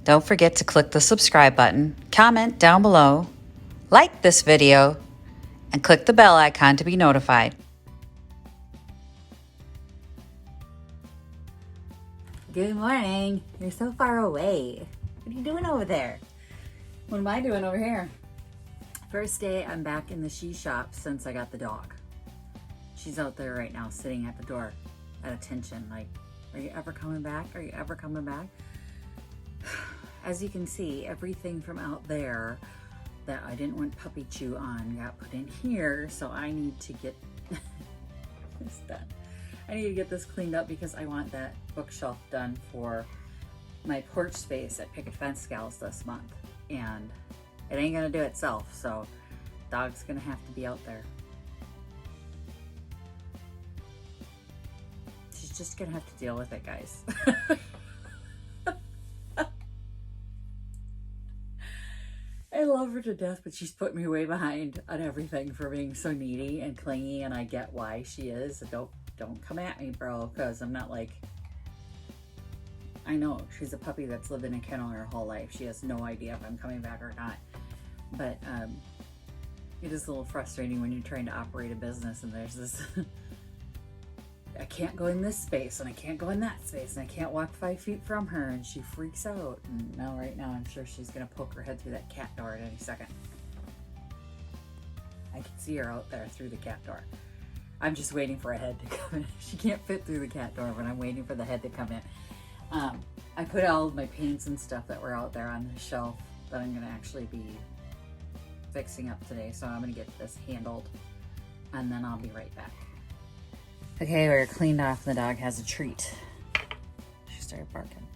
Don't forget to click the subscribe button, comment down below, like this video, and click the bell icon to be notified. Good morning. You're so far away. What are you doing over there? What am I doing over here? First day I'm back in the she shop since I got the dog. She's out there right now sitting at the door at attention like, are you ever coming back? Are you ever coming back? As you can see, everything from out there that I didn't want puppy chew on got put in here, so I need to get this done. I need to get this cleaned up because I want that bookshelf done for my porch space at Picket Fence Gals this month. And it ain't gonna do itself, so dog's gonna have to be out there. She's just gonna have to deal with it, guys. I love her to death, but she's put me way behind on everything for being so needy and clingy, and I get why she is. Don't come at me, bro, because I'm not like... I know, she's a puppy that's lived in a kennel her whole life. She has no idea if I'm coming back or not. But it is a little frustrating when you're trying to operate a business and there's this... I can't go in this space and I can't go in that space and I can't walk 5 feet from her, and she freaks out. And now right now I'm sure she's gonna poke her head through that cat door at any second. I can see her out there through the cat door. I'm just waiting for a head to come in. She can't fit through the cat door, but I'm waiting for the head to come in. I put all of my paints and stuff that were out there on the shelf that I'm gonna actually be fixing up today. So I'm gonna get this handled and then I'll be right back. Okay, we're cleaned off. The dog has a treat. She started barking.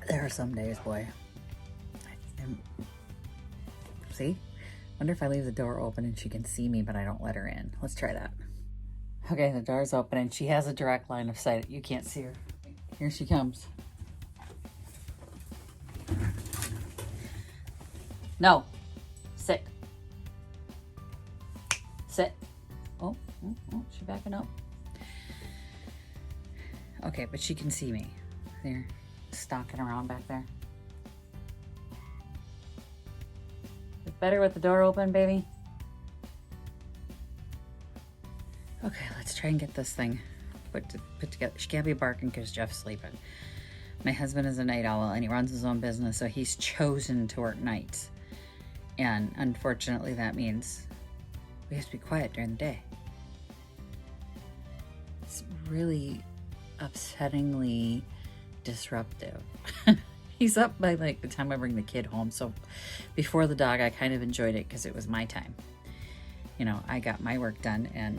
There are some days, boy. See? Wonder if I leave the door open and she can see me, but I don't let her in. Let's try that. Okay, the door's open and she has a direct line of sight. You can't see her. Here she comes. No. Sit. Sit. Oh, she's backing up. Okay, but she can see me. There, stalking around back there. It's better with the door open, baby. Okay, let's try and get this thing put together. She can't be barking because Jeff's sleeping. My husband is a night owl and he runs his own business, so he's chosen to work nights. And unfortunately, that means we have to be quiet during the day. It's really upsettingly disruptive. He's up by like the time I bring the kid home. So before the dog, I kind of enjoyed it because it was my time. You know, I got my work done and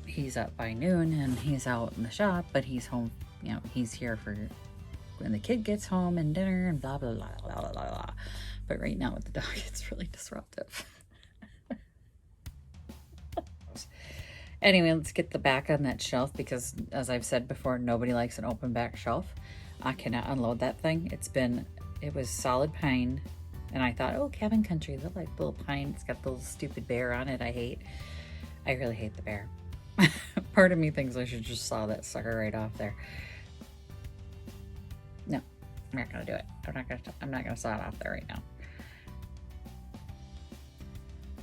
he's up by noon and he's out in the shop, but he's home, you know, he's here for when the kid gets home and dinner and blah, blah, blah, blah, blah, blah. But right now with the dog, it's really disruptive. Anyway, let's get the back on that shelf because, as I've said before, nobody likes an open back shelf. I cannot unload that thing. It was solid pine, and I thought, oh, cabin country, they like the little pine. It's got the little stupid bear on it. I really hate the bear. Part of me thinks I should just saw that sucker right off there. No, I'm not gonna do it. I'm not gonna saw it off there right now.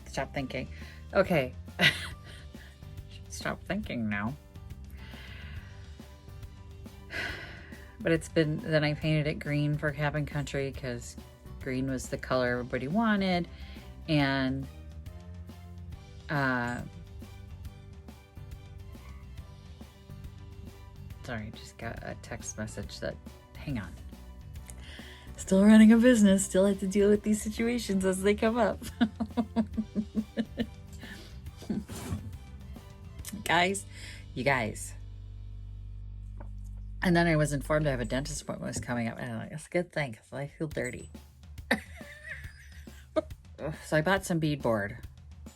Stop thinking. Okay. Stop thinking now. But then I painted it green for cabin country because green was the color everybody wanted. And sorry, just got a text message that, hang on. Still running a business, still have to deal with these situations as they come up. You guys. And then I was informed I have a dentist appointment was coming up, and I'm like, that's a good thing because I feel dirty. So I bought some beadboard,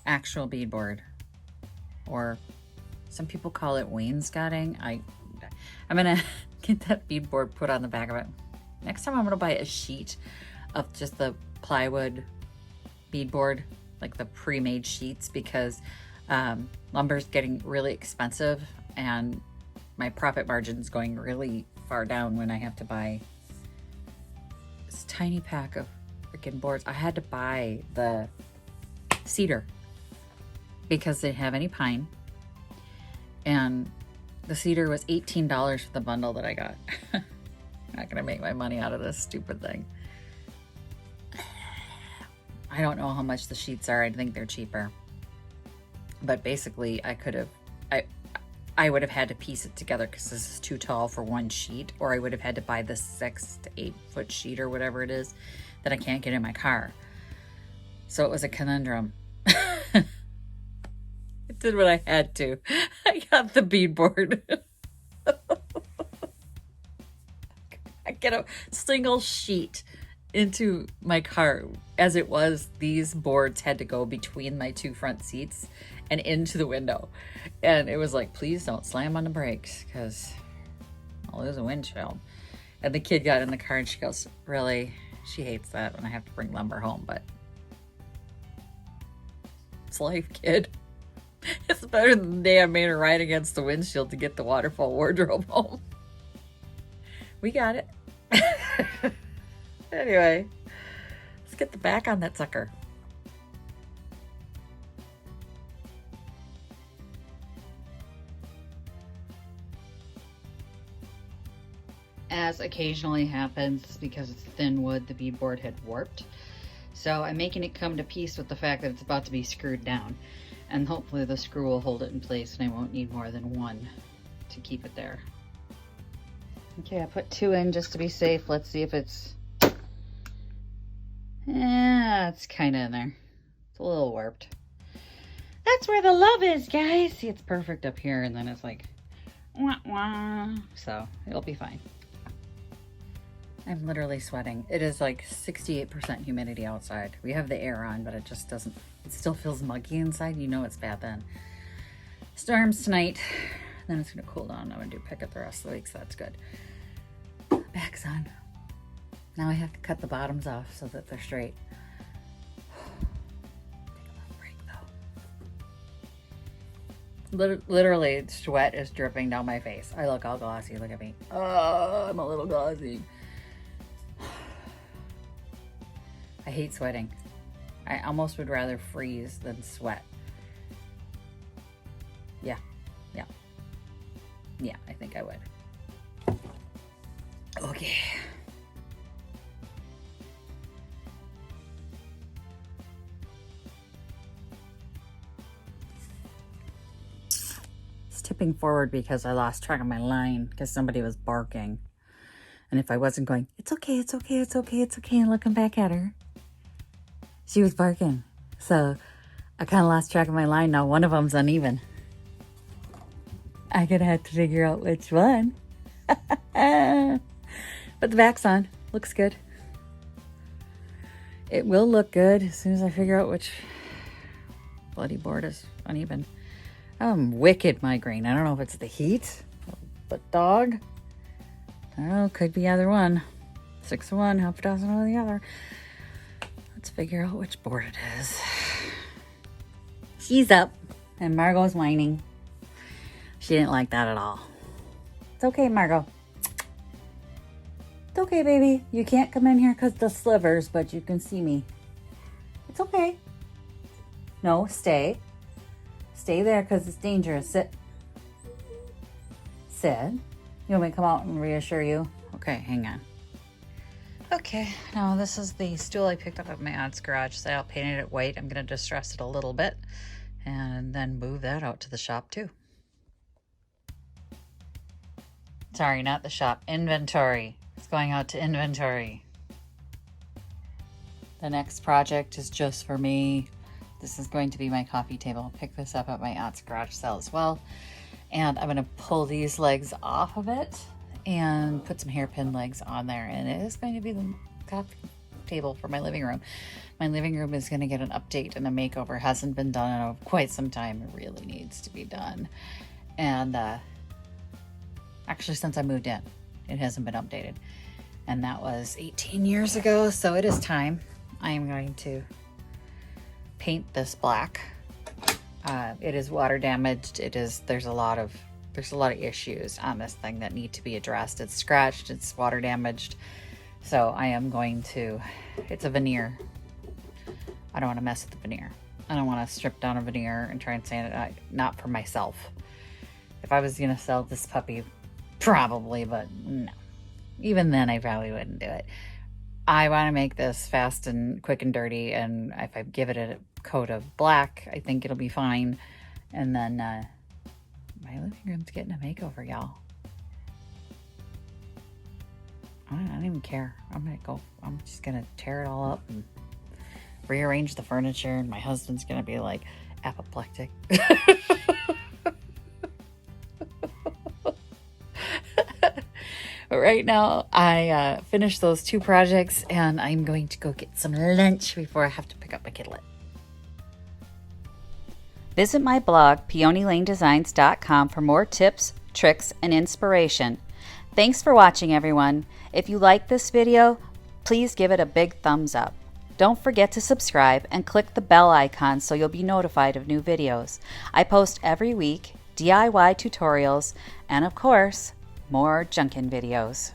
actual beadboard, or some people call it wainscoting. I'm gonna get that beadboard put on the back of it. Next time I'm gonna buy a sheet of just the plywood beadboard, like the pre-made sheets, because lumber's getting really expensive and my profit margin's going really far down when I have to buy this tiny pack of freaking boards. I had to buy the cedar because they didn't have any pine, and the cedar was $18 for the bundle that I got. I'm not gonna make my money out of this stupid thing. I don't know how much the sheets are. I think they're cheaper, but basically I would have had to piece it together because this is too tall for one sheet, or I would have had to buy the 6 to 8 foot sheet or whatever it is that I can't get in my car. So it was a conundrum. I did what I had to. I got the beadboard. I get a single sheet into my car. As it was, these boards had to go between my 2 front seats and into the window. And it was like, please don't slam on the brakes because I'll lose a windshield. And the kid got in the car and she goes, really? She hates that when I have to bring lumber home, but it's life, kid. It's better than the day I made her ride against the windshield to get the waterfall wardrobe home. We got it. Anyway, let's get the back on that sucker. As occasionally happens, because it's thin wood, the beadboard had warped. So I'm making it come to peace with the fact that it's about to be screwed down. And hopefully the screw will hold it in place and I won't need more than one to keep it there. Okay, I put 2 in just to be safe. Let's see if it's... Yeah, it's kind of in there. It's a little warped. That's where the love is, guys. See, it's perfect up here, and then it's like, wah, wah. So it'll be fine. I'm literally sweating. It is like 68% humidity outside. We have the air on, but it just doesn't, it still feels muggy inside. You know it's bad then. Storms tonight. Then it's gonna cool down. I'm gonna do picket the rest of the week, so that's good. Back's on. Now I have to cut the bottoms off so that they're straight. Take a little break though. Literally, sweat is dripping down my face. I look all glossy. Look at me. Oh, I'm a little glossy. I hate sweating. I almost would rather freeze than sweat. Yeah. Yeah, I think I would. Okay. It's tipping forward because I lost track of my line because somebody was barking. And if I wasn't going, it's okay, it's okay, it's okay, it's okay, and looking back at her, she was barking. So I kind of lost track of my line. Now one of them's uneven. I'm gonna have to figure out which one. But the back's on. Looks good. It will look good as soon as I figure out which bloody board is uneven. I'm wicked migraine. I don't know if it's the heat, but dog. I don't know, could be either one. 6 of one, half a dozen of the other. Let's figure out which board it is. She's up and Margot's whining. She didn't like that at all. It's okay, Margot. It's okay, baby. You can't come in here because the slivers, but you can see me. It's okay. No, stay. Stay there because it's dangerous. Sit. Sit. You want me to come out and reassure you? Okay, hang on. Okay, now this is the stool I picked up at my aunt's garage sale. Painted it white. I'm going to distress it a little bit and then move that out to the shop too. Sorry, not the shop. Inventory. It's going out to inventory. The next project is just for me. This is going to be my coffee table. I'll pick this up at my aunt's garage sale as well. And I'm going to pull these legs off of it and put some hairpin legs on there. And it is going to be the coffee table for my living room. My living room is going to get an update and a makeover. Hasn't been done in quite some time. It really needs to be done. And actually, since I moved in, it hasn't been updated. And that was 18 years ago, so it is time. I am going to paint this black. It is water damaged. There's a lot of there's a lot of issues on this thing that need to be addressed. It's scratched, it's water damaged. So I am going to, it's a veneer. I don't want to mess with the veneer. I don't want to strip down a veneer and try and sand it out. Not for myself. If I was going to sell this puppy, probably, but no. Even then, I probably wouldn't do it. I want to make this fast and quick and dirty, and if I give it a coat of black, I think it'll be fine. And then my living room's getting a makeover, y'all. I don't even care. I'm just gonna tear it all up and rearrange the furniture, and my husband's gonna be like apoplectic. But right now, I finished those 2 projects, and I'm going to go get some lunch before I have to pick up my kidlet. Visit my blog, peonylanedesigns.com, for more tips, tricks, and inspiration. Thanks for watching, everyone. If you like this video, please give it a big thumbs up. Don't forget to subscribe and click the bell icon so you'll be notified of new videos. I post every week DIY tutorials and, of course, more Junkin videos.